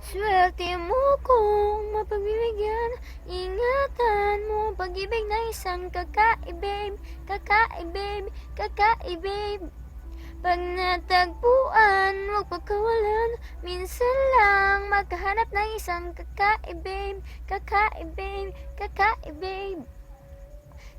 Swerte mo kung mapagbibigyan. Ingatan mo ang pag-ibig na isang kakaibib, kakaibib, kakaibib. Pag natagpuan, huwag pagkawalan. Minsan lang magkahanap ng isang kakaibib, kakaibib, kakaibib.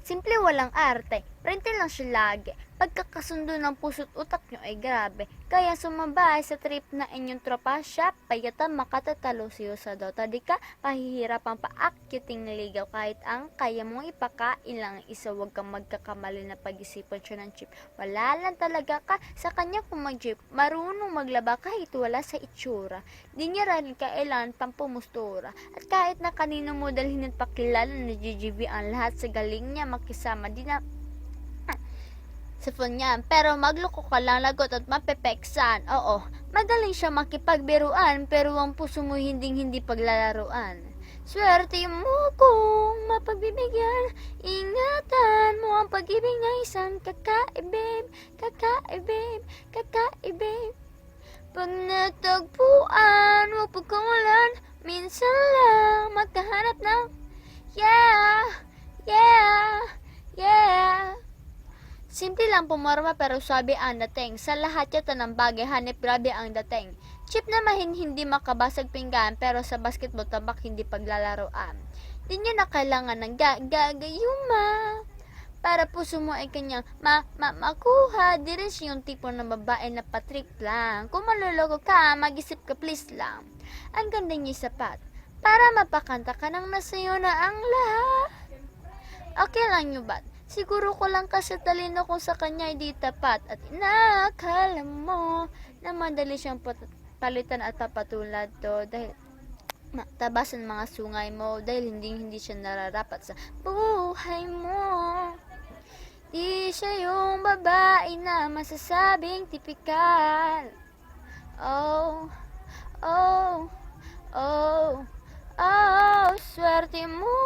Simple walang arte, prente lang siya lagi. Pagkakasundo ng puso't utak nyo ay grabe. Kaya sumabay sa trip na inyong tropa siya. Payatan makatatalo siyo sa Dota. Di ka pahihirapang paakyating ligaw. Kahit ang kaya mong ipakain lang isa. Huwag kang magkakamali na pag-isipan siya ng chip. Wala lang talaga ka sa kanya kung mag-jeep. Marunong maglaba kahit wala sa itsura. Di niya rin kailangan pang pumustura. At kahit na kanino mo dalhin at pakilala na GGB ang lahat sa galing niya makisama. Di na sa phone niya. Pero magloko ka lang, lagot at mapepeksan. Oo, madaling siya makipagbiruan, pero ang puso mo hindi paglalaruan. Swerte mo kung mapagbibigyan. Ingatan mo ang pag-ibig na isang kakaibib, kakaibib, kakaibib. Pag natagpuan, huwag pagkawalan. Minsan lang magkahanap ng yeah, yeah, yeah. Simple lang pumorma pero sabi ang dating. Sa lahat yata ng bagay, hanip grabe ang dating. Chip na hindi makabasag pinggan, pero sa basketball tabak hindi paglalaroan. Di nyo na kailangan ng gagayuma. Para puso mo ay kanyang makuha. Di rin siya yung tipo ng babae na patrick lang. Kung maluloko ka, mag-isip ka please lang. Ang ganda niya sapat. Para mapakanta ka nang nasayo na ang lahat. Okay lang nyo ba't? Siguro ko lang kasi talino kung sa kanya hindi tapat. At inakala mo na madali siyang palitan at papatulad to. Dahil tabasan mga sungay mo. Dahil hindi siya nararapat sa buhay mo. Di siya yung babae na masasabing tipikal. Oh, oh, oh, oh, swerte mo